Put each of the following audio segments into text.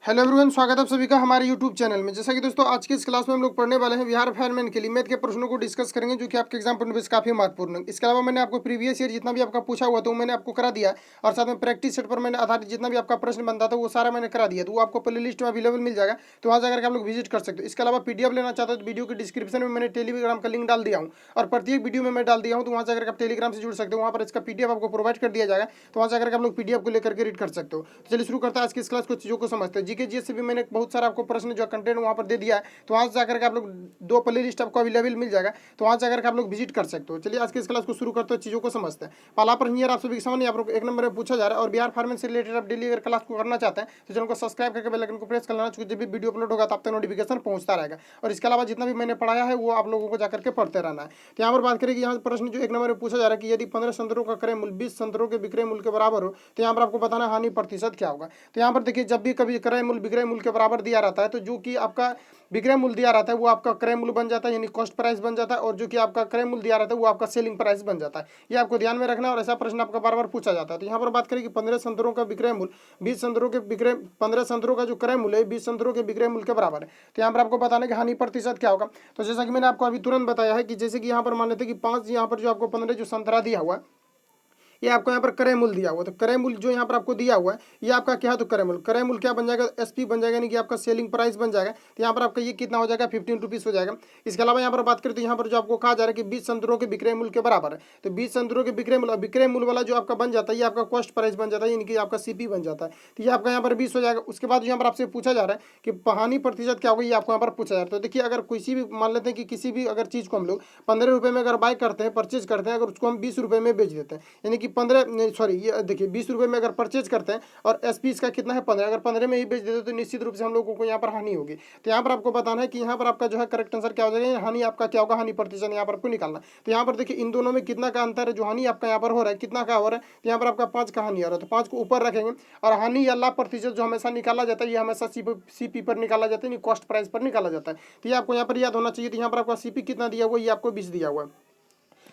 Hello everyone, स्वागत है आप सभी का हमारे यूट्यूब चैनल में। जैसा कि दोस्तों आज की इस क्लास में हम लोग पढ़ने वाले हैं बिहार फायरमैन के लिए मैथ के प्रश्नों को डिस्कस करेंगे, जो कि आपके एग्जाम पॉइंट ऑफ व्यू से काफी महत्वपूर्ण है। इसके अलावा मैंने आपको प्रीवियस ईयर जितना भी आपका पूछा हुआ था वो मैंने आपको करा दिया, और साथ में प्रैक्टिस सेट पर मैंने आधारित जितना भी आपका प्रश्न बनता था वो सारा मैंने करा दिया, तो वो आपको प्ले लिस्ट में अवेलेबल मिल जाएगा, तो वहाँ जाकर आप लोग विजिट कर सकते हो। इसके अलावा पीडीएफ लेना चाहते हो तो वीडियो के डिस्क्रिप्शन में मैंने टेलीग्राम का लिंक डाल दिया हूँ, और प्रत्येक वीडियो में मैं डाल दिया हूँ, तो वहाँ जाकर आप टेलीग्राम से जुड़ सकते हो। वहाँ पर इसका पीडीएफ आपको प्रोवाइड कर दिया जाएगा, तो वहाँ जाकर आप लोग पीडीएफ को लेकर के रीड कर सकते हो। तो चलिए शुरू करते हैं आज की इस क्लास को, चीज़ों को समझते हैं। जीके जीएस से भी मैंने बहुत सारा आपको प्रश्न जो कंटेंट वहाँ पर दे दिया है, तो वहाँ से जाकर के आप लोग दो प्ले लिस्ट आपको अवेलेबल मिल जाएगा, तो वहाँ जाकर के आप लोग विजिट कर सकते हो। चलिए आज की इस क्लास को शुरू करते हैं, चीज़ों को समझते हैं। पहला प्रश्न यार आप सभी के सामने आप लोग एक नंबर में पूछा जा रहा है, और बिहार फार्मेन से रिलेटेड आप डेली अगर क्लास को करना चाहते हैं तो चैनल को सब्सक्राइब करके बेल आइकन को प्रेस कर लेना, क्योंकि जब भी वीडियो अपलोड होगा तब तक नोटिफिकेशन पहुंचता रहेगा। और इसके अलावा जितना भी मैंने पढ़ाया है वो आप लोगों को जाकर के पढ़ते रहना है। तो यहाँ पर बात करें कि यहाँ प्रश्न जो एक नंबर में पूछा जा रहा है कि यदि 15 संतरों का क्रय मूल्य 20 संतरों के विक्रय मूल्य के बराबर हो, तो यहाँ पर आपको बताना हानि प्रतिशत क्या होगा। तो यहाँ पर देखिए, जब भी कभी क्रय मूल्य विक्रय मूल्य के बराबर दिया रहता है, तो जो कि आपका विक्रय मूल्य दिया रहता है वो आपका क्रय मूल्य बन जाता है, यानी कॉस्ट प्राइस बन जाता है, और जो कि आपका क्रय मूल्य दिया रहता है वो आपका सेलिंग प्राइस बन जाता है। ये आपको ध्यान में रखना है, और ऐसा प्रश्न आपका बार बार पूछा जाता है। तो यहाँ पर बात करें कि 15 संतरों का विक्रय मूल्य 20 संतरों के विक्रय 15 संतरों का जो क्रय मूल्य है 20 संतरों के विक्रय मूल्य के बराबर है। तो यहाँ पर आपको बताना है कि हानि प्रतिशत क्या होगा। तो जैसा कि मैंने आपको अभी तुरंत बताया है कि जैसे कि यहाँ पर मान लेते कि 5, यहाँ पर जो आपको 15 जो संतरा दिया हुआ है, ये आपको यहाँ पर क्रय मूल्य दिया हुआ है। तो क्रय मूल्य जो यहाँ पर आपको दिया हुआ है ये आपका क्या है, तो क्रय मूल्य क्या बन जाएगा, एसपी बन जाएगा, यानी कि आपका सेलिंग प्राइस बन जाएगा। तो यहाँ पर आपका ये कितना हो जाएगा, 15 रुपीज़ हो जाएगा। इसके अलावा यहाँ पर बात करें तो यहाँ पर जो आपको कहा जा रहा है कि 20 संतरों के विक्रय मूल्य के बराबर है, तो 20 संतरों के विक्रय मूल्य वाला जो आपका बन जाता है ये आपका कॉस्ट प्राइस बन जाता है, यानी कि आपका सीपी बन जाता है। तो ये आपका यहाँ पर 20 हो जाएगा। उसके बाद यहाँ पर आपसे पूछा जा रहा है कि हानि प्रतिशत क्या होगा, ये आपको यहाँ पर पूछा जा रहा है। तो देखिए, अगर किसी भी मान लेते हैं कि किसी भी अगर चीज़ को हम लोग 15 रुपये में अगर बाय करते हैं, परचेज करते हैं, अगर उसको हम 20 रुपये में बेच देते हैं, यानी कि 15 सॉरी ये देखिए 20 रुपये में अगर परचेज करते हैं और एसपी इसका कितना है 15, अगर 15 में ही बेच देते हैं तो निश्चित रूप से हम लोगों को यहाँ पर हानि होगी। तो यहाँ पर आपको बताना है कि यहाँ पर आपका जो है करेक्ट आंसर क्या हो जाएगा, हानि आपका क्या होगा, हानि प्रतिशत यहाँ पर आपको निकालना। तो यहाँ पर देखिए इन दोनों में कितना का अंतर है, जो हानि आपका यहाँ पर हो रहा है कितना का हो रहा है, तो यहाँ पर आपका 5 का हानि हो रहा है, तो 5 को ऊपर रखेंगे। और हानि या लाभ प्रतिशत जो हमेशा निकाला जाता है ये हमेशा सीपी पर निकाला जाता है, कॉस्ट प्राइस पर निकाला जाता है। तो ये आपको यहाँ पर याद होना चाहिए। तो यहाँ पर आपका सीपी कितना दिया हुआ है, ये आपको 20 दिया हुआ है।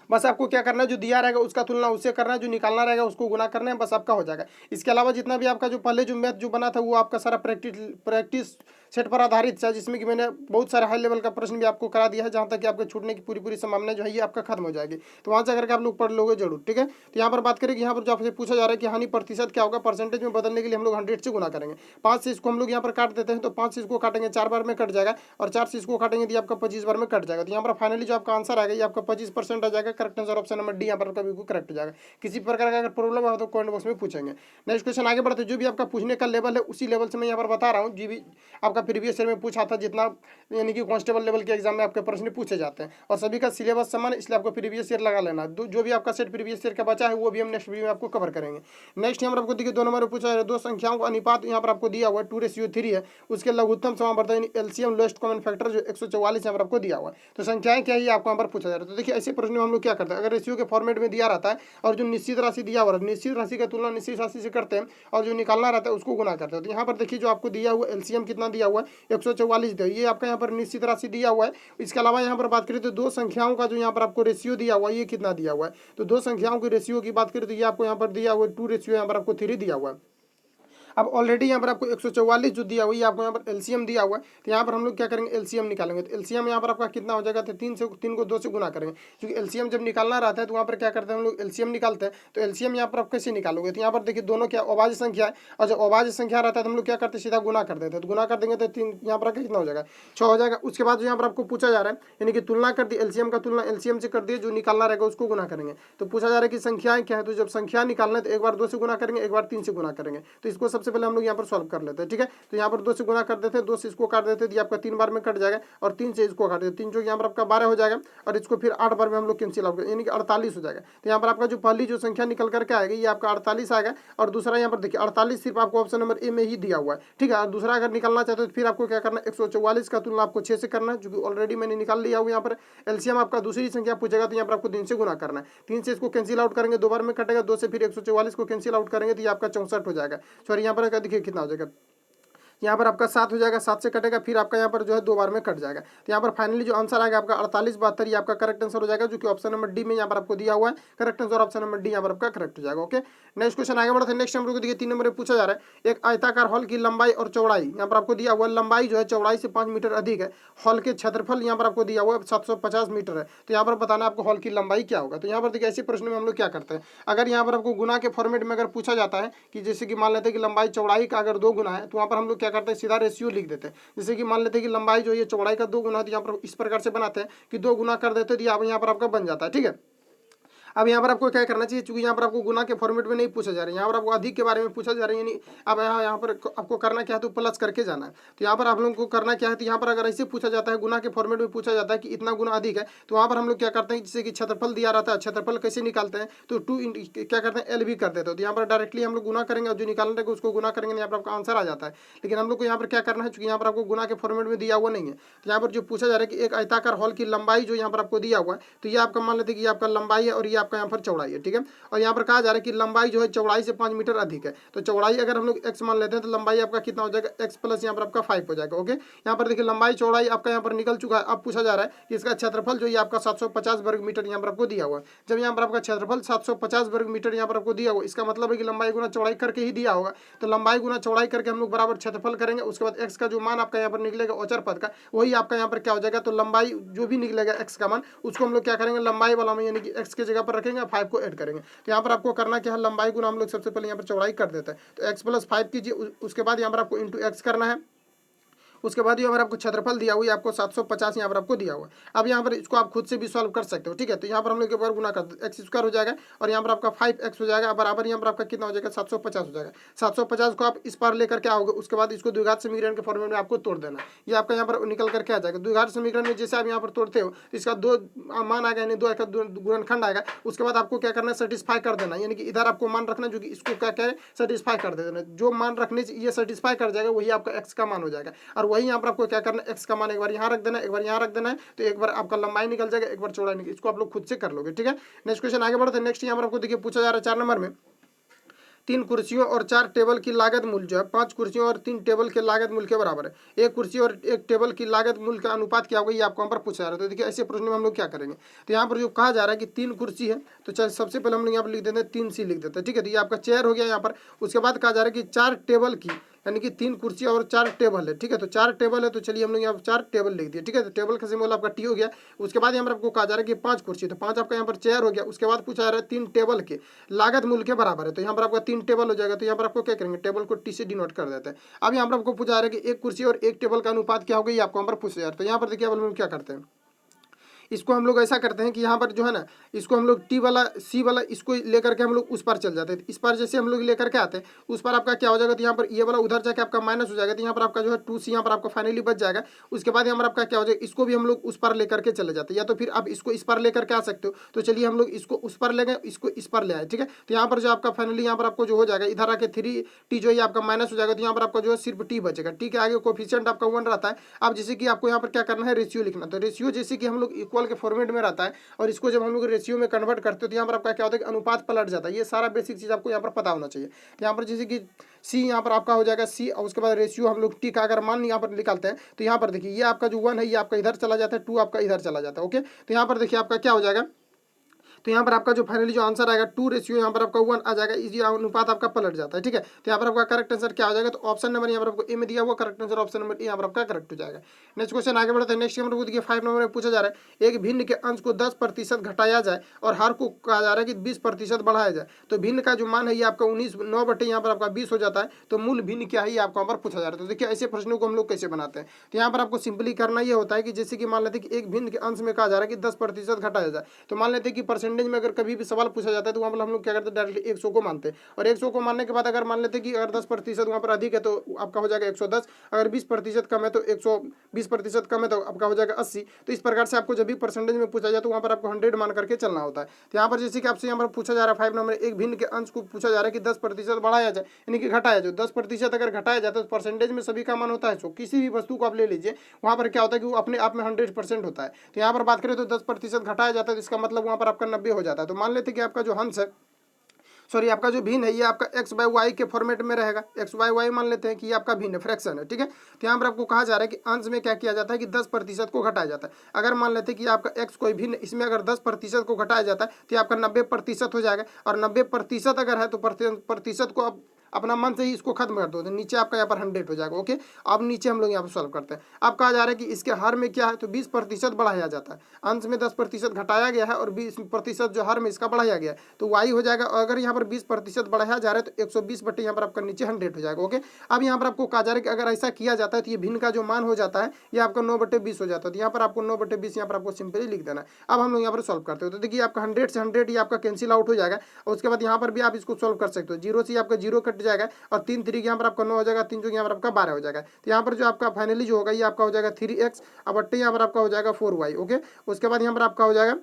बस आपको क्या करना है, जो दिया रहेगा उसका तुलना उससे करना है, जो निकालना रहेगा उसको गुना करना है, बस आपका हो जाएगा। इसके अलावा जितना भी आपका जो पहले जो मैथ जो बना था वो आपका सारा प्रैक्टिस सेट पर आधारित था, जिसमें कि मैंने बहुत सारे हाई लेवल का प्रश्न भी आपको करा दिया है, जहाँ तक कि आपके छूटने की पूरी पूरी संभावना जो है ये आपका खत्म हो जाएगी। तो वहाँ से अगर आप लोग पढ़ लोगे जरूर, ठीक है। तो यहाँ पर बात करें कि यहाँ पर जो आपसे पूछा जा रहा है कि हानि प्रतिशत क्या होगा, परसेंटेज में बदलने के लिए हम लोग 100 से गुना करेंगे। 5 से इसको हम लोग यहाँ पर काट देते हैं, तो 5 से इसको काटेंगे 4 बार में कट जाएगा, और 4 से इसको काटेंगे तो आपका 25 बार में कट जाएगा। तो यहाँ पर फाइनली जो आपका आंसर आएगा ये आपका 25% आ जाएगा। Correct answer option number D यहाँ पर कभी करेक्ट हो जाएगा। किसी प्रकार का अगर प्रॉब्लम हो तो कमेंट बॉक्स में पूछेंगे। नेक्स्ट क्वेश्चन आगे बढ़ते, जो भी आपका पूछने का लेवल है उसी लेवल से मैं यहाँ पर बता रहा हूँ, जी भी आपका प्रीवियस ईयर में पूछा था जितना, यानी कि कांस्टेबल लेवल के एग्जाम में आपके प्रश्न पूछे जाते हैं, और सभी का सिलेबस समान, इसलिए आपको प्रीवियस ईयर लगा लेना। जो भी आपका सेट प्रीवियस ईयर का बचा है वो भी हम नेक्स्ट वीडियो में आपको कवर करेंगे। नेक्स्ट यहाँ पर आपको देखिए 2 नंबर में पूछा है, दो संख्याओं का अनुपात यहाँ पर आपको दिया हुआ है 2:3 है, उसके लघुत्तम समावर्तन एलसीएम लोएस्ट कॉमन फैक्टर जो 144 यहाँ पर आपको दिया हुआ है। तो संख्याएं क्या है आपको यहाँ पर पूछा जा रहा है। तो देखिए ऐसे प्रश्न में हम लोग क्या करते हैं, अगर रेशियो के फॉर्मेट में दिया रहता है और जो निश्चित राशि दिया हुआ है, निश्चित राशि का तुलना निश्चित राशि से करते हैं, और जो निकालना रहता है उसको गुना करते हैं। तो यहाँ पर देखिए जो आपको दिया हुआ एलसीएम कितना दिया हुआ है 144 दिया, ये आपका यहाँ पर निश्चित राशि दिया हुआ है। इसके अलावा यहाँ पर बात करें तो दो संख्याओं का जो यहाँ पर आपको रेशियो दिया हुआ है ये कितना दिया हुआ है, तो दो संख्याओं की रेशियो की बात करें तो ये आपको यहाँ पर दिया हुआ है 2 रेशियो यहाँ पर आपको 3 दिया हुआ है। अब ऑलरेडी यहाँ पर आपको 144 जो दिया हुआ है आपको यहाँ पर एलसीएम दिया हुआ है, तो यहाँ पर हम लोग क्या करेंगे, एलसीएम निकालेंगे। तो एलसीएम यहाँ पर आपका कितना हो जाएगा, तो 3 को 2 से गुना करेंगे, क्योंकि एलसीएम जब निकालना रहता है तो वहाँ पर क्या करते हैं हम लोग एलसीएम निकालते हैं। तो एलसीएम यहाँ पर आप कैसे निकालोगे, तो यहाँ पर देखिए दोनों क्या अभाज्य संख्या है, और जब अभाज्य संख्या रहता है तो हम लोग क्या करते हैं सीधा गुना कर देते हैं। तो गुना कर देंगे तो 3 यहाँ पर कितना हो जाएगा, 6 हो जाएगा। उसके बाद जो यहाँ पर आपको पूछा जा रहा है, यानी कि तुलना कर दी, एलसीएम का तुलना एलसीएम से कर दिए, जो निकालना रहेगा उसको गुना करेंगे। तो पूछा जा रहा है कि संख्याएं क्या है, तो जब संख्या निकालना है तो एक बार 2 से गुना करेंगे, एक बार 3 से गुना करेंगे। तो इसको सबसे पहले हम लोग यहाँ पर सॉल्व कर लेते हैं, ठीक है। तो यहाँ पर 2 से गुना कर देते हैं, 2 से इसको काट देते हैं, आपका 3 बार में कट जाएगा, और 3 से इसको काट देते 3 जो यहाँ पर आपका 12 हो जाएगा, और इसको फिर 8 बार में हम लोग कैंसिल आउट, यानी कि 48 हो जाएगा। तो यहाँ पर आपका जो पहली जो संख्या निकल करके आएगा ये आपका 48 आएगा, और दूसरा यहाँ पर देखिए 48 सिर्फ आपको ऑप्शन नंबर ए में ही दिया हुआ है, ठीक है। और दूसरा अगर निकालना चाहते हो तो फिर आपको क्या करना है, 144 का तुलना आपको 6 से करना है, जो कि ऑलरेडी मैंने निकाल लिया हुआ। यहाँ पर एलसीएम आपका दूसरी संख्या पूछेगा तो यहाँ पर आपको 3 से गुना करना है, 3 से इसको कैंसिल आउट करेंगे, 2 बार में कटेगा, 2 से फिर 144 को कैंसिल आउट करेंगे तो ये आपका 64 हो जाएगा। सॉरी यहाँ पर देखिए कितना हो जाएगा, यहाँ पर आपका 7 हो जाएगा, 7 से कटेगा, फिर आपका यहाँ पर जो है 2 बार में कट जाएगा। तो यहाँ पर फाइनली जो आंसर आएगा आपका 48 72, ये आपका करेक्ट आंसर हो जाएगा, जो कि ऑप्शन नंबर डी में यहाँ पर आपको दिया हुआ है correct answer. Option number D यहाँ पर आपका करेक्ट हो जाएगा। ओके, नेक्स्ट क्वेश्चन आगे बढ़ते हैं। नेक्स्ट हम लोग देखिए 3 नंबर में पूछा जा रहा है, एक आयताकार हॉल की लंबाई और चौड़ाई यहाँ पर आपको दिया हुआ है, लंबाई जो है चौड़ाई से 5 मीटर अधिक है, हॉल के क्षेत्रफल यहाँ पर आपको दिया हुआ है 750 मीटर है। तो यहाँ पर बताना आपको हॉल की लंबाई क्या होगा। तो यहाँ पर देखिए ऐसे प्रश्न में हम लोग क्या करते हैं, अगर यहाँ पर आपको गुना के फॉर्मेट में अगर पूछा जाता है कि जैसे कि मान लेते हैं कि लंबाई चौड़ाई का अगर 2 गुना है, तो वहाँ पर हम लोग क्या करते हैं, सीधा रेशियो लिख देते हैं। जैसे कि मान लेते हैं कि लंबाई जो है चौड़ाई का 2 गुना है, तो यहाँ पर इस प्रकार से बनाते हैं कि 2 गुना कर देते हैं, तो यहाँ पर आपका बन जाता है। ठीक है, अब यहाँ पर आपको क्या करना चाहिए, चूंकि यहाँ पर आपको गुना के फॉर्मेट में नहीं पूछा जा रहा है, यहाँ पर आपको अधिक के बारे में पूछा जा रहा है, यानी अब यहाँ पर आपको करना क्या है, तो प्लस करके जाना है। तो यहाँ पर आप लोगों को करना क्या है, तो यहाँ पर अगर ऐसे पूछा जाता है, गुना के फॉर्मेट में पूछा जाता है कि इतना गुना अधिक है, तो वहाँ पर हम लोग क्या करते हैं, जैसे कि क्षेत्रफल दिया रहता है, क्षेत्रफल कैसे निकालते हैं, तो 2 क्या करते हैं, एल भी कर देते हो। तो यहाँ पर डायरेक्टली हम लोग गुना करेंगे और जो निकालना रहेगा उसको गुना करेंगे, यहाँ पर आपका आंसर आ जाता है। लेकिन हम लोग को यहाँ पर क्या करना है, चूंकि यहाँ पर आपको गुना के फॉर्मेट में दिया हुआ नहीं है, तो यहाँ पर जो पूछा जा रहा है कि एक आयताकार हॉल की लंबाई जो यहाँ पर आपको दिया हुआ है, तो ये आपका मान लेते हैं कि आपका लंबाई है और ये आपका यहाँ पर चौड़ाई है। ठीक है, और यहाँ पर कहा जा रहा है कि लंबाई जो है चौड़ाई से 5 मीटर अधिक है, तो चौड़ाई अगर हम लोग x मान लेते हैं तो लंबाई आपका कितना हो जाएगा, x प्लस यहाँ पर आपका 5 हो जाएगा। ओके, यहाँ पर देखिए लंबाई चौड़ाई आपका यहाँ पर निकल चुका है। अब पूछा जा रहा है कि इसका क्षेत्रफल जो ये आपका 750 वर्ग मीटर यहाँ पर आपको दिया हुआ है। जब यहाँ पर आपका क्षेत्रफल 750 वर्ग मीटर यहाँ पर आपको दिया हुआ, इसका मतलब है कि लंबाई गुना चौड़ाई करके ही दिया होगा। तो लंबाई गुना चौड़ाई करके हम लोग बराबर क्षेत्रफल करेंगे, उसके बाद x का जो मान आपका यहाँ पर निकलेगा औचर पद का, वही आपका यहाँ पर क्या हो जाएगा, तो लंबाई जो भी निकलेगा x का मान, उसको हम लोग क्या करेंगे, लंबाई वाला में यानी कि x की जगह पर रखेंगे, 5 को ऐड करेंगे। तो यहाँ पर आपको करना क्या है, लंबाई गुना हम लोग सबसे पहले यहाँ पर चौड़ाई कर देते हैं, तो x प्लस 5 कीजिए, उसके बाद यहाँ पर आपको इंटू x करना है। उसके बाद ये आपको क्षेत्रफल दिया हुआ है, आपको 750 यहाँ पर आपको दिया हुआ है। अब यहाँ पर इसको आप खुद से भी सॉल्व कर सकते हो। ठीक है, तो यहाँ पर हम लोग एक बार गुना कर दो, एक्स स्क्वायर हो जाएगा और यहाँ पर आपका 5x हो जाएगा, बराबर यहाँ पर आपका कितना हो जाएगा, 750 हो जाएगा। 750 को आप इस पार लेकर के आओगे, उसके बाद इसको द्विघात समीकरण के फॉर्मेट में आपको तोड़ देना, ये आपका यहाँ पर निकल करके आ जाएगा। द्विघात समीकरण में जैसे आप यहाँ पर तोड़ते हो, इसका 2 मान आएगा, यानी 2 का गुणनखंड आएगा। उसके बाद आपको क्या करना है, सेटिस्फाई कर देना, यानी कि इधर आपको मान रखना जो कि इसको क्या कह सेटिस्फाई कर देना। जो मान रखने से ये सेटिस्फाई कर जाएगा, वही आपका x का मान हो जाएगा। और वही यहाँ पर आपको क्या करना, x का मान एक बार यहाँ रख देना, एक बार यहाँ रख देना है, तो एक बार आपका लंबाई निकल जाएगा, एक बार चौड़ाई निकल। इसको आप लोग खुद से कर लोगे। ठीक है, नेक्स्ट क्वेश्चन आगे बढ़ते हैं। नेक्स्ट यहाँ पर आपको देखिए पूछा जा रहा है 4 नंबर में, 3 कुर्सियों और 4 टेबल की लागत मूल्य जो है 5 कुर्सियों और 3 टेबल के लागत मूल्य के बराबर है। एक कुर्सी और एक टेबल की लागत मूल्य का अनुपात क्या होगा, ये आपको यहाँ पर पूछा जा रहा है। तो देखिए ऐसे प्रश्न में हम लोग क्या करेंगे, तो यहाँ पर जो कहा जा रहा है कि 3 कुर्सी है, तो चल सबसे पहले हम लोग यहाँ पर लिख देते हैं 3C लिख देते हैं। ठीक है, तो ये आपका चेयर हो गया यहाँ पर। उसके बाद कहा जा रहा है कि 4 टेबल की, यानी कि 3 कुर्सी और 4 टेबल है। ठीक है, तो 4 टेबल है, तो चलिए हम लोग यहाँ पर 4 टेबल लिख दिए। ठीक है, तो टेबल का सिंबल आपका टी हो गया। उसके बाद यहाँ पर आपको कहा जा रहा है कि 5 कुर्सी, तो 5 आपका यहाँ पर चेयर हो गया। उसके बाद पूछा जा रहा है 3 टेबल के लागत मूल्य के बराबर है, तो यहाँ पर आपका 3 टेबल हो जाएगा। तो यहाँ पर आपको क्या करेंगे, टेबल को टी से डिनोट कर देते हैं। अब यहाँ पर आपको पूछा जा रहा है कि एक कुर्सी और एक टेबल का अनुपात क्या होगा, ये आपको यहाँ पर पूछा जा रहा है। तो यहाँ पर देखिए हम लोग क्या करते हैं, इसको हम लोग ऐसा करते हैं कि यहाँ पर जो है ना, इसको हम लोग टी वाला सी वाला इसको लेकर के हम लोग उस पार चल जाते हैं। इस पार जैसे हम लोग लेकर के आते हैं, उस पर आपका क्या हो जाएगा, तो यहाँ पर ये वाला उधर जाके आपका माइनस हो जाएगा, तो यहाँ पर आपका जो है 2C यहाँ पर आपका फाइनली बच जाएगा। उसके बाद यहाँ पर आपका क्या हो जाएगा, इसको भी हम लोग उस पार लेकर के चले जाते हैं, या तो फिर आप इसको इस पार लेकर के आ सकते हो। तो चलिए हम लोग इसको उस पार ले गए, इसको इस पार ले आए। ठीक है, तो यहाँ पर जो आपका फाइनली यहाँ पर आपको जो हो जाएगा, इधर आके 3T जो है आपका माइनस हो जाएगा, तो यहाँ पर आपका जो है सिर्फ T बचेगा। T के आगे कोफिशिएंट आपका 1 रहता है। अब जैसे कि आपको यहाँ पर क्या करना है, रेशियो लिखना। तो रेशियो जैसे कि हम लोग इक्वल के फॉर्मेट में रहता है, और इसको जब हम लोग रेशियो में कन्वर्ट करते हो, तो यहाँ पर आपका क्या होता है कि अनुपात पलट जाता है। ये सारा बेसिक चीज आपको यहाँ पर पता होना चाहिए। यहाँ पर जैसे कि C यहाँ पर आपका हो जाएगा C, और उसके बाद रेशियो हम लोग T का अगर मान यहाँ पर निकालते हैं, तो यहाँ पर देखिए ये आपका जो 1 है, ये आपका इधर चला जाता है, 2 आपका इधर चला जाता है। ओके, तो यहाँ पर देखिए आपका क्या हो जाएगा, तो यहाँ पर आपका जो फाइनली जो आंसर आएगा 2 रेशियो यहाँ पर आपका 1 आ जाएगा। इसी अनुपात आपका पलट जाता है। ठीक है, तो यहाँ पर आपका करेक्ट आंसर क्या हो जाएगा, तो ऑप्शन नंबर यहाँ पर आपको ए में दिया हुआ correct answer option number A यहाँ पर आपका करेक्ट हो जाएगा। नेक्स्ट क्वेश्चन आगे बढ़ते हैं। नेक्स्ट नंबर को देखिए 5 नंबर में पूछा जा रहा है, एक भिन्न के अंश को 10% घटाया जाए और हर को कहा जा रहा है कि 20% बढ़ाया जाए। तो भिन्न का जो मान है ये आपका 19 9 बटे यहाँ पर आपका 20 हो जाता है। तो मूल भिन्न क्या है, ये आपको यहाँ पर पूछा जा रहा है। तो देखिए ऐसे प्रश्नों को हम लोग कैसे बनाते हैं, तो यहाँ पर आपको सिंपली करना ये होता है कि जैसे कि मान लेते हैं कि एक भिन्न के अंश में कहा जा रहा है कि 10% घटाया जाए। तो मान लेते हैं कि परसेंटेज में अगर कभी भी सवाल पूछा जाता है, तो वहाँ पर हम लोग क्या करते हैं, डायरेक्टली 100 को मानते हैं। और 100 को मानने के बाद अगर मान लेते हैं कि अगर 10% वहाँ पर अधिक है, तो आपका हो जाएगा 110। अगर 20% कम है तो 120% कम है तो आपका हो जाएगा 80। तो इस प्रकार से आपको जब भी परसेंटेज में पूछा जाए, तो वहाँ पर आपको 100 मान करके चलना होता है। तो यहाँ पर जैसे कि आपसे यहाँ पर पूछा जा रहा है 5 नंबर, एक भिन्न के अंश को पूछा जा रहा है कि 10% बढ़ाया जाए, यानी कि घटाया जाए। 10% अगर घटाया जाता है तो परसेंटेज में सभी का मान होता है 100। किसी भी वस्तु को आप ले लीजिए, वहाँ पर क्या होता है कि वो अपने आप में 100% होता है। तो यहाँ पर बात करें तो 10% घटाया जाता है, तो इसका मतलब वहाँ पर आपका 90 हो जाता है। तो मान लेते कि आपका जो हंस है सॉरी आपका जो भिन्न है ये आपका एक्स बाई वाई के फॉर्मेट में रहेगा। एक्स बाई वाई मान लेते हैं कि ये आपका भिन्न है, फ्रैक्शन है, ठीक है। तो यहाँ पर आपको कहा जा रहा है कि अंश में क्या किया जाता है कि 10% को घटाया जाता है। अगर मान लेते हैं कि आपका एक्स कोई भिन्न, इसमें अगर 10% को घटाया जाता है तो ये आपका 90% हो जाएगा। और 90% अगर है तो प्रतिशत को आप अपना मन से ही इसको खत्म कर दो, तो नीचे आपका यहाँ पर 100 हो जाएगा। ओके, अब नीचे हम लोग यहाँ पर सॉल्व करते हैं। अब कहा जा रहा है कि इसके हर में क्या है तो 20% बढ़ाया जाता है। अंश में 10% घटाया गया है और 20% जो हर में इसका बढ़ाया गया है तो वाई हो जाएगा। और अगर यहाँ पर 20% बढ़ाया जा रहा है तो 120 बटे यहाँ पर आपका नीचे 100 हो जाएगा। ओके, अब यहाँ पर आपको कहा जा रहा है कि अगर ऐसा किया जाता है तो ये भिन्न का जो मान हो जाता है ये आपका 9/20 हो जाता है। तो यहाँ पर आपको 9/20 यहाँ पर आपको सिंपली लिख देना है। अब हम लोग यहाँ पर सॉल्व करते हो तो देखिए आपका 100 से 100 ये आपका कैंसिल आउट हो जाएगा। और उसके बाद यहाँ पर भी आप इसको सॉल्व कर सकते हो। 0 से आपका 0 कट जाएगा और 3 3 यहाँ पर आपका 9 हो जाएगा, 3 जो यहाँ पर आपका 12 हो जाएगा। तो यहाँ पर जो आपका फाइनली जो होगा ये आपका हो जाएगा 3x अब बट्टे यहाँ पर आपका हो जाएगा 4y। ओके, उसके बाद यहाँ पर आपका हो जाएगा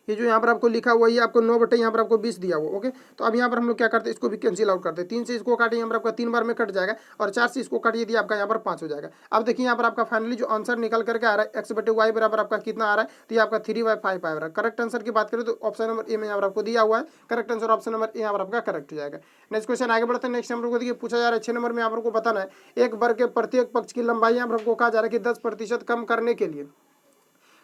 ये जो यहाँ पर आपको लिखा हुआ है आपको 9 बटे यहाँ पर आपको 20 दिया हुआ। ओके, तो अब यहाँ पर हम लोग क्या करते हैं इसको भी कैंसिल आउट करते हैं। 3 से इसको काटे यहाँ पर आपका 3 बार में कट जाएगा और 4 से इसको काटिए दिया आपका यहाँ पर 5 हो जाएगा। अब देखिए यहाँ पर आपका फाइनली जो आंसर निकल करके आ रहा है x बटे वाई बराबर आपका कितना आ रहा है तो ये आपका 3/5 आ रहा है। करेक्ट आंसर की बात करें तो ऑप्शन नंबर ए में यहाँ पर आपको दिया हुआ है correct answer. Option number A यहाँ पर आपका करेक्ट हो जाएगा। नेक्स्ट क्वेश्चन आगे बढ़ते हैं। नेक्स्ट नंबर को देखिए पूछा जा रहा है 6 नंबर में यहाँ पर आपको बताना है एक वर्ग के प्रत्येक पक्ष की लंबाई यहाँ पर आपको कहा जा रहा है कि 10% कम करने के लिए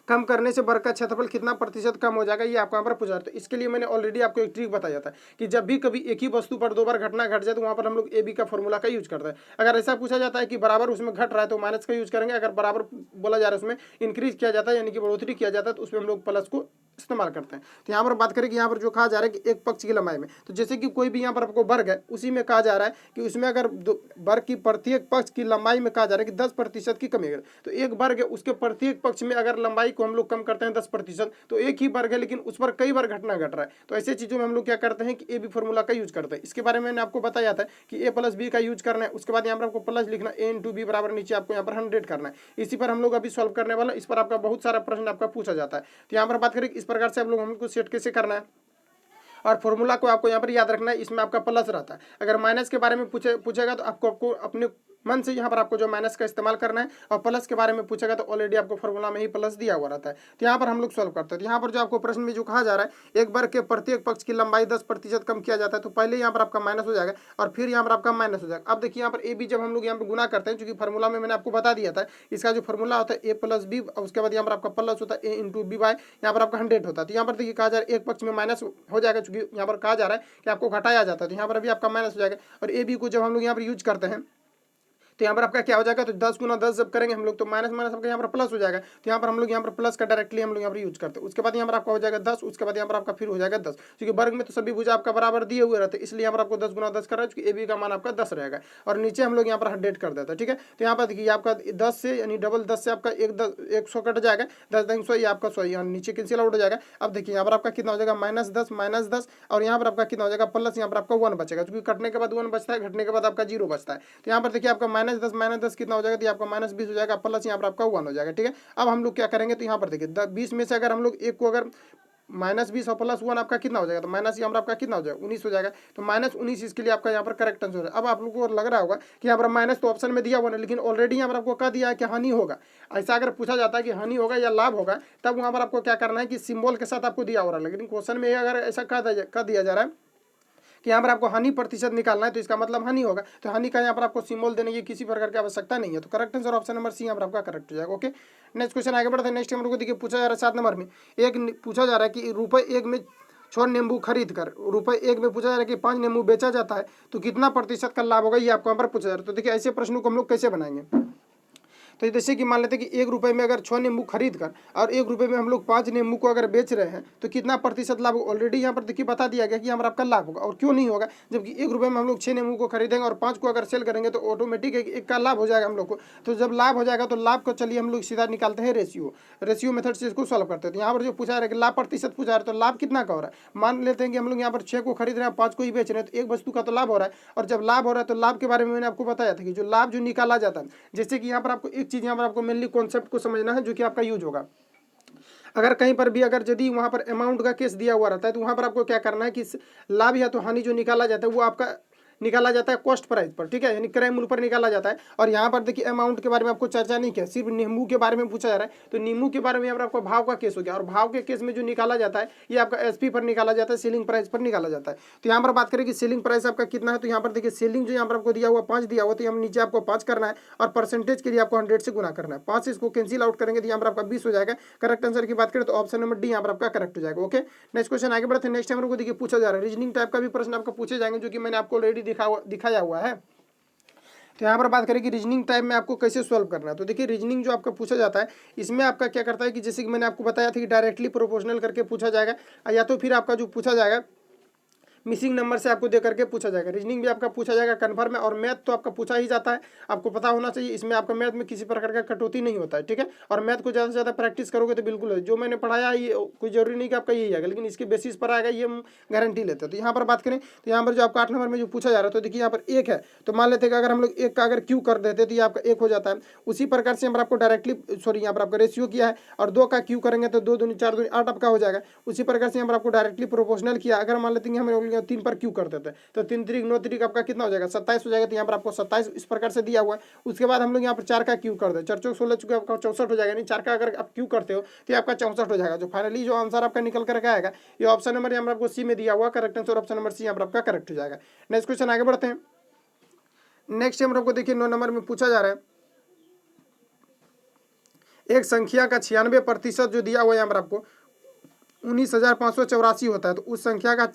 कम करने से वर्ग का क्षेत्रफल कितना प्रतिशत कम हो जाएगा ये आपको यहाँ पर पूछा। तो इसके लिए मैंने ऑलरेडी आपको एक ट्रिक बताया था कि जब भी कभी एक ही वस्तु पर 2 बार घटना घट जाए तो वहाँ पर हम लोग ए बी का फॉर्मूला का यूज करते हैं। अगर ऐसा पूछा जाता है कि बराबर उसमें घट रहा है तो माइनस का यूज करेंगे। अगर बराबर बोला जा रहा है उसमें इंक्रीज किया जाता है यानी कि बढ़ोतरी किया जाता है तो उसमें हम लोग प्लस को इस्तेमाल करते हैं। तो यहाँ पर बात करें कि यहाँ पर जो कहा जा रहा है कि एक पक्ष की लंबाई में तो जैसे कि कोई भी यहाँ पर आपको वर्ग है उसी में कहा जा रहा है कि उसमें अगर वर्ग की प्रत्येक पक्ष की लंबाई में कहा जा रहा है कि 10% की कमी है। तो एक वर्ग है उसके प्रत्येक पक्ष में अगर लंबाई को हम लोग कम करते हैं 10% तो एक ही वर्ग है लेकिन उस पर कई बार घटना घट रहा है। तो ऐसे चीजों में हम लोग क्या करते हैं कि ए बी फॉर्मूला का यूज करते हैं। इसके बारे में मैंने आपको बताया था कि ए प्लस बी का यूज करना है। उसके बाद यहाँ पर आपको प्लस लिखना ए इंटू बी बराबर नीचे आपको यहाँ पर 100 करना है। इसी पर हम लोग अभी सॉल्व करने वाला। इस पर आपका बहुत सारा प्रश्न आपका पूछा जाता है। तो यहाँ पर बात करें इस प्रकार से आप लोग हमको सेट कैसे करना है और फॉर्मूला को आपको यहाँ पर याद रखना है। इसमें आपका प्लस रहता है। अगर माइनस के बारे में पूछेगा तो आपको अपने मन से यहाँ पर आपको जो माइनस का इस्तेमाल करना है और प्लस के बारे में पूछेगा तो ऑलरेडी आपको फॉर्मूला में ही प्लस दिया हुआ रहता है। तो यहाँ पर हम लोग सॉल्व करते हैं। तो यहाँ पर जो आपको प्रश्न में जो कहा जा रहा है एक वर्ग के प्रत्येक पक्ष की लंबाई 10% कम किया जाता है तो पहले यहाँ पर आपका माइनस हो जाएगा और फिर यहाँ पर आपका माइनस हो जाएगा। अब देखिए यहाँ पर ए बी जब हम लोग यहाँ पर गुना करते हैं क्योंकि फॉर्मूला में मैंने आपको बता दिया था इसका जो फॉर्मूला होता है ए प्लस बी उसके बाद यहाँ पर आपका प्लस होता है ए इंटू बी वाई यहाँ पर आपका 100 होता है। तो यहाँ पर देखिए कहा जा रहा है एक पक्ष में माइनस हो जाएगा क्योंकि यहाँ पर कहा जा रहा है कि आपको घटाया जाता है। तो यहाँ पर अभी आपका माइनस हो जाएगा और ए बी को जब हम लोग यहाँ पर यूज करते हैं तो यहाँ पर आपका क्या हो जाएगा तो 10 गुना 10 जब करेंगे हम लोग तो माइनस माइनस आपका यहाँ पर प्लस हो जाएगा। तो यहाँ पर हम लोग यहाँ पर प्लस का डायरेक्टली हम लोग यहाँ पर यूज करते हैं। उसके बाद यहाँ पर आपका हो जाएगा 10 उसके बाद यहाँ पर आपका फिर हो जाएगा 10 क्योंकि वर्ग में तो सभी भुजा आपका बराबर दिए हुए रहते हैं इसलिए यहाँ पर आपको 10 गुना 10 कर रहा है क्योंकि ए बी का मान आपका 10 रहेगा और नीचे हम लोग यहाँ पर 100 कर देते हैं। ठीक है, तो यहाँ पर देखिए आपका 10 से यानी डबल 10 से आपका 100 कट जाएगा 10 ये आपका 100 यहाँ नीचे कैंसिल आउट हो जाएगा। अब देखिए यहाँ पर आपका कितना हो जाएगा -10 और यहाँ पर आपका कितना हो जाएगा प्लस यहाँ पर आपका 1 बचेगा क्योंकि कटने के बाद 1 बचता है घटने के बाद आपका 0 बचता है। तो यहाँ पर देखिए आपका -10 कितना हो जाएगा तो आपका -20 हो जाएगा प्लस यहाँ पर आपका 1 हो जाएगा। ठीक है, अब हम लोग क्या करेंगे तो यहाँ पर देखिए 20 में से अगर हम लोग एक को अगर -20 और +1 आपका कितना हो जाएगा तो माइनस यहाँ पर आपका कितना हो जाएगा 19 हो जाएगा। तो -19 इसके लिए आपका यहाँ पर करेक्ट आंसर है। अब आप लोगों को लग रहा होगा कि यहाँ पर माइनस तो ऑप्शन में दिया हुआ है लेकिन ऑलरेडी यहाँ पर आपको कह दिया है कि हानि होगा। ऐसा अगर पूछा जाता है कि हानि होगा या लाभ होगा तब वहाँ पर आपको क्या करना है कि सिंबल के साथ आपको दिया हो रहा है। लेकिन क्वेश्चन में अगर ऐसा कह दिया जा रहा है कि यहाँ पर आपको हानि प्रतिशत निकालना है तो इसका मतलब हानि होगा। तो हानि का यहाँ पर आपको सिंबल देने की किसी प्रकार की आवश्यकता नहीं है। तो correct answer option number C यहाँ पर आपका करेक्ट हो जाएगा। ओके, नेक्स्ट क्वेश्चन आगे बढ़ते हैं। नेक्स्ट नंबर को देखिए पूछा जा रहा है 7 नंबर में एक पूछा जा रहा है कि ₹1 में 6 नींबू खरीद कर ₹1 में पूछा जा रहा है कि 5 नींबू बेचा जाता है तो कितना प्रतिशत का लाभ होगा ये आपको यहाँ पर पूछा जा रहा है। तो देखिए ऐसे प्रश्नों को हम लोग कैसे बनाएंगे तो जैसे कि मान लेते हैं कि ₹1 में अगर 6 नींबू खरीद कर और ₹1 में हम लोग 5 नींबू को अगर बेच रहे हैं तो कितना प्रतिशत लाभ होगा। ऑलरेडी यहाँ पर देखिए बता दिया गया कि यहाँ पर आपका लाभ होगा और क्यों नहीं होगा जबकि ₹1 में हम लोग 6 नींबू को खरीदेंगे और 5 को अगर सेल करेंगे तो ऑटोमेटिक एक का लाभ हो जाएगा हम लोग को। तो जब लाभ हो जाएगा तो लाभ को चलिए हम लोग सीधा निकालते हैं रेशियो मेथड से इसको सॉल्व करते हैं। तो यहाँ पर जो पूछा है कि लाभ प्रतिशत पूछा है तो लाभ कितना का हो रहा है। मान लेते हैं कि हम लोग यहाँ पर 6 को खरीद रहे हैं 5 को ही बेच रहे हैं तो एक वस्तु का तो लाभ हो रहा है। और जब लाभ हो रहा है तो लाभ के बारे में मैंने आपको बताया था कि जो लाभ जो निकाला जाता है जैसे कि यहाँ पर आपको एक चीज़ यहाँ पर आपको मेनली कॉन्सेप्ट को समझना है जो कि आपका यूज होगा। अगर कहीं पर भी अगर यदि वहां पर अमाउंट का केस दिया हुआ रहता है तो वहां पर आपको क्या करना है कि लाभ या तो हानि जो निकाला जाता है वो आपका निकाला जाता है कॉस्ट प्राइस पर, ठीक है, यानी क्रय मूल्य पर निकाला जाता है। और यहाँ पर देखिए अमाउंट के बारे में आपको चर्चा नहीं किया, सिर्फ नींबू के बारे में पूछा जा रहा है। तो नींबू के बारे में यहाँ पर आपको भाव का केस हो गया, और भाव के केस में जो निकाला जाता है ये आपका एसपी पर निकाला जाता है, सेलिंग प्राइस पर निकाला जाता है। तो यहाँ पर बात करें कि सेलिंग प्राइस आपका कितना है, तो यहाँ पर देखिए सेलिंग जो यहाँ पर आपको दिया हुआ 5 दिया हुआ, तो यहाँ नीचे आपको 5 करना है और परसेंटेज के लिए आपको 100 से गुना करना है। 5 से इसको कैंसिल आउट करेंगे तो यहाँ पर आपका 20 हो जाएगा। करेक्ट आंसर की बात करें तो ऑप्शन नंबर डी यहाँ पर आपका करेक्ट हो जाएगा। ओके, नेक्स्ट क्वेश्चन आगे बढ़ते हैं। नेक्स्ट टाइम को देखिए पूछा जा रहा है रीजनिंग टाइप का भी प्रश्न आपको पूछे जाएंगे, जो कि मैंने आपको ऑलरेडी दिखाया हुआ है। तो यहाँ पर बात करें कि रीजनिंग टाइप में आपको कैसे सॉल्व करना है। तो देखिए रीजनिंग जो आपका पूछा जाता है इसमें आपका क्या करता है कि जैसे कि मैंने आपको बताया था कि डायरेक्टली प्रोपोर्शनल करके पूछा जाएगा, या तो फिर आपका जो पूछा जाएगा मिसिंग नंबर से आपको दे करके पूछा जाएगा। रीजनिंग भी आपका पूछा जाएगा कन्फर्म है, और मैथ तो आपका पूछा ही जाता है, आपको पता होना चाहिए। इसमें आपका मैथ में किसी प्रकार का कटौती नहीं होता है, ठीक है। और मैथ को ज़्यादा से ज़्यादा प्रैक्टिस करोगे तो बिल्कुल जो मैंने पढ़ाया ये कोई जरूरी नहीं कि आपका यही आएगा, लेकिन इसके बेसिस पर आएगा ये हम गारंटी लेते हैं। तो यहाँ पर बात करें तो यहाँ पर जो आपका 8 नंबर में जो पूछा जा रहा है, तो देखिए यहाँ पर 1 है, तो मान लेते हैं कि अगर हम लोग 1 का अगर क्यू कर देते तो ये आपका 1 हो जाता है। उसी प्रकार से यहाँ पर आपको डायरेक्टली यहाँ पर आपका रेशियो किया है, और 2 का क्यू करेंगे तो 2 दूनी 4 दूनी 8 आपका हो जाएगा। उसी प्रकार से यहाँ पर आपको डायरेक्टली प्रोपोर्शनल किया, अगर मान लेते हैं हम 3 पर क्यू कर देते हैं तो 3 3 9 3 आपका कितना हो जाएगा 27 हो जाएगा। तो यहाँ पर आपको 27 इस प्रकार से दिया हुआ है। उसके बाद हम लोग यहाँ पर 4 का क्यू कर दे, 4 चौक 16 चुके आपका 64 हो जाएगा। नहीं 4 का अगर आप क्यू करते हो तो आपका 64 हो जाएगा। जो फाइनली जो आंसर आपका निकल करके आएगा ये ऑप्शन नंबर यहाँ पर आपको सी में दिया हुआ, correct answer option number C यहाँ पर आपका करेक्ट हो जाएगा। नेक्स्ट क्वेश्चन आगे बढ़ते हैं। नेक्स्ट टाइम आपको देखिए 9 नंबर में पूछा जा रहा है एक संख्या का 96% जो दिया हुआ है यहाँ पर आपको 19,584 होता है, तो उस संख्या का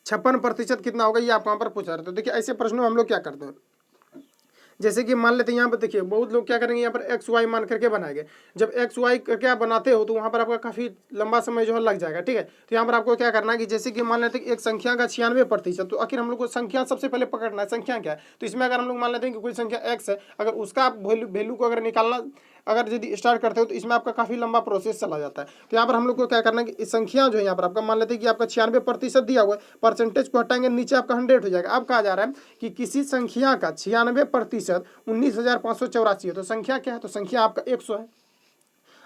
56% कितना होगा ये आपको यहाँ पर पूछा रहे। तो देखिए ऐसे प्रश्नों में हम लोग क्या करते हैं, जैसे कि मान लेते हैं यहाँ पर देखिए बहुत लोग क्या करेंगे यहाँ पर एक्स वाई मान करके बनाएंगे। जब एक्स वाई करके आप बनाते हो तो वहाँ पर आपका काफ़ी लंबा समय जो है लग जाएगा, ठीक है। तो यहाँ पर आपको क्या करना है कि जैसे कि मान लेते हैं कि एक संख्या का 96%, तो आखिर हम लोग को संख्या सबसे पहले पकड़ना है, संख्या क्या है। तो इसमें अगर हम लोग मान लेते हैं कि कोई संख्या एक्स है, अगर उसका आप वैल्यू को अगर निकालना अगर यदि स्टार्ट करते हो तो इसमें आपका काफ़ी लंबा प्रोसेस चला जाता है। तो यहाँ पर हम लोग को क्या करना है कि इस संख्या जो है यहाँ पर आपका मान लेते हैं कि आपका 96% दिया हुआ है, परसेंटेज को हटाएंगे नीचे आपका 100 हो जाएगा। अब कहा जा रहा है कि किसी संख्या का 96% 19,584 है, तो संख्या क्या है, तो संख्या आपका 100 है।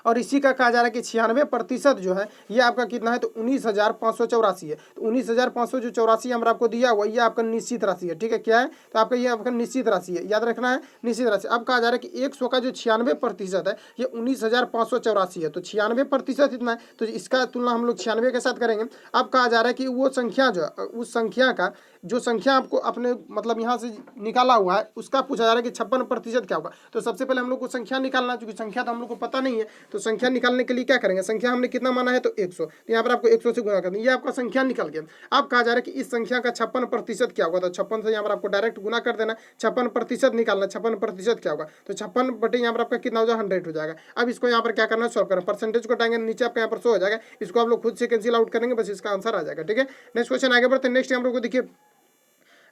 और इसी का कहा जा रहा है कि 96% जो है ये आपका कितना है, तो 19,584 है। तो 19,584 हमारा आपको दिया हुआ ये आपका निश्चित राशि है, ठीक है। क्या है, तो आपका ये आपका निश्चित राशि है, याद रखना है निश्चित राशि। अब कहा जा रहा है कि 100 का जो 96% है ये 19,584 है, तो 96% इतना है, तो इसका तुलना हम लोग 96 के साथ करेंगे। अब कहा जा रहा है कि वो संख्या जो है उस संख्या का जो संख्या आपको अपने मतलब यहाँ से निकाला हुआ है उसका पूछा जा रहा है कि 56% क्या होगा। तो सबसे पहले हम लोग को संख्या निकालना, चूंकि संख्या तो हम लोग को पता नहीं है, तो संख्या निकालने के लिए क्या करेंगे, संख्या हमने कितना माना है तो 100, तो यहाँ पर आपको 100 से गुना करना, ये आपका संख्या निकल गया। अब कहा जा रहा है कि इस संख्या का 56% क्या होगा, तो 56 से यहाँ पर आपको डायरेक्ट गुना कर देना, 56% निकालना, 56% क्या होगा, तो 56 बटे यहाँ पर आपका कितना हो जाएगा 100 हो जाएगा। अब इसको यहाँ पर क्या करना है सॉल्व करना, परसेंटेज को टाएंगे नीचे आपका यहाँ पर 100 हो जाएगा, इसको आप लोग खुद से कैंसिल आउट करेंगे, बस इसका आंसर आ जाएगा, ठीक है। नेक्स्ट क्वेश्चन आगे बढ़ते हैं। नेक्स्ट हम लोग को देखिए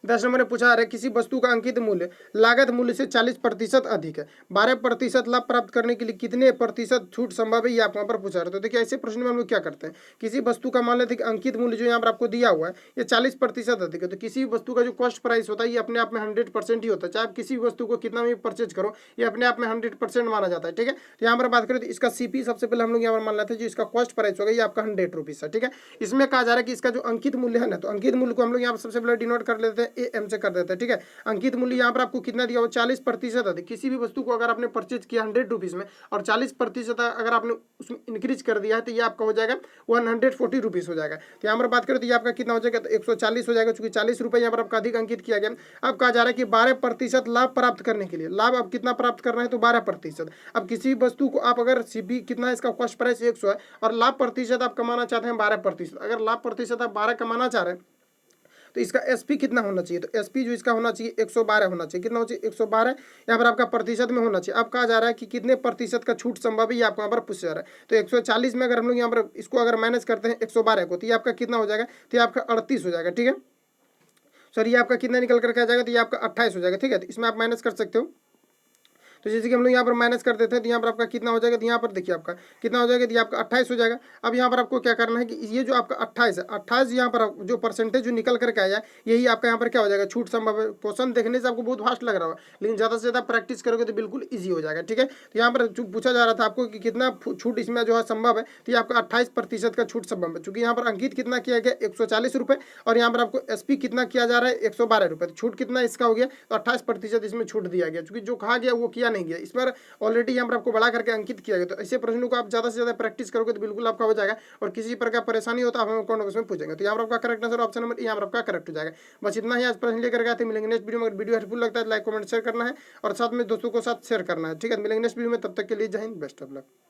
10 नंबर में पूछा जा रहा है किसी वस्तु का अंकित मूल्य लागत मूल्य से 40% अधिक है, 12% लाभ प्राप्त करने के लिए कितने प्रतिशत छूट संभव है, ये आप यहाँ पर पूछा रहे हैं। तो देखिए ऐसे प्रश्न में हम लोग क्या करते हैं, किसी वस्तु का मान लेते हैं कि अंकित मूल्य जो यहाँ पर आपको दिया हुआ है ये 40% अधिक है, तो किसी वस्तु का जो कॉस्ट प्राइस होता है ये अपने आप में 100% ही होता है, चाहे आप किसी वस्तु को कितना भी परचेज करो ये अपने आप में 100% माना जाता है, ठीक है। तो यहाँ पर बात करें तो इसका सीपी सबसे पहले हम लोग यहाँ पर मान लेते हैं जो इसका कॉस्ट प्राइस होगा ये आपका 100 रुपीज़ है, ठीक है। इसमें कहा जा रहा है कि इसका जो अंकित मूल्य है ना, तो अंकित मूल्य को हम लोग यहाँ पर सबसे पहले डिनोट कर लेते हैं AM से कर देते हैं, ठीक है। अंकित मूल्य यहाँ पर आपको कितना दिया हुआ 40% अधिक, किसी भी वस्तु को अगर आपने परचेज किया 100 रुपीज़ में और 40% अगर आपने उसमें इंक्रीज कर दिया है तो ये आपका हो जाएगा 140 रुपीज़ हो जाएगा। तो यहाँ पर बात करें तो ये आपका कितना हो जाएगा, तो 140 हो जाएगा, चूंकि 40 रुपये यहाँ पर आपका अधिक अंकित किया गया। अब कहा जा रहा है कि 12% लाभ प्राप्त करने के लिए, लाभ अब कितना प्राप्त करना है तो 12%। अब किसी वस्तु को आप अगर सीपी कितना है इसका कॉस्ट प्राइस 100 है और लाभ प्रतिशत आप कमाना चाहते हैं 12%, अगर लाभ प्रतिशत आप 12 कमाना चाह रहे हैं तो इसका एसपी कितना होना चाहिए, तो एसपी जो इसका होना चाहिए 112 होना चाहिए, कितना होना चाहिए 112, यहाँ पर आपका प्रतिशत में होना चाहिए। अब कहा जा रहा है कि कितने प्रतिशत का छूट संभव है ये आपको यहाँ पर पूछा जा रहा है। तो 140 में अगर हम लोग यहाँ पर इसको अगर मैनेज करते हैं 112 को तो ये आपका कितना हो जाएगा, तो ये आपका 38 हो जाएगा, ठीक है। सर ये आपका कितना निकल करके आ जाएगा, तो ये आपका 28 हो जाएगा, ठीक है। तो इसमें आप माइनस कर सकते हो, तो जैसे कि हम लोग यहाँ पर माइनस कर देते हैं तो यहाँ पर आपका कितना हो जाएगा, तो यहाँ पर देखिए आपका कितना हो जाएगा, तो आपका 28 हो जाएगा। अब यहाँ पर आपको क्या करना है कि ये जो आपका 28 है, 28 यहाँ पर जो परसेंटेज जो निकल करके आया यही आपका यहाँ पर क्या हो जाएगा, छूट संभव है। क्वेश्चन देखने से आपको बहुत फास्ट लग रहा होगा, लेकिन ज़्यादा से ज़्यादा प्रैक्टिस करोगे तो बिल्कुल ईजी हो जाएगा। ठीक है, तो यहाँ पर जो पूछा जा रहा था आपको कि कितना छूट इसमें जो है संभव है, तो ये आपका 28% का छूट संभव है। चूंकि यहाँ पर अंकित कितना किया गया 140 रुपये, और यहाँ पर आपको एसपी कितना किया जा रहा है 112 रुपये, तो छूट कितना इसका हो गया, तो 28% इसमें छूट दिया गया। चूंकि जो कहा गया वो किया नहीं गया, इस पर ऑलरेडी यहाँ पर आपको बढ़ा करके अंकित किया गया। तो ऐसे प्रश्नों को आप ज़्यादा से ज़्यादा प्रैक्टिस करोगे तो बिल्कुल आपका हो जाएगा, और किसी प्रकार परेशानी हो तो आप हमें कमेंट बॉक्स में पूछेंगे। तो यहाँ पर आपका करेक्ट आंसर ऑप्शन नंबर यहाँ पर आपका करेक्ट हो जाएगा। बस इतना ही आज प्रश्न लेकर गए थे। मिलेंगे नेक्स्ट वीडियो में। अगर वीडियो हेल्पफुल लगता है लाइक कमेंट शेयर करना है, और साथ में दोस्तों को साथ शेयर करना है। ठीक है, मिलेंगे नेक्स्ट वीडियो में, तब तक के लिए जय हिंद, बेस्ट ऑफ लक।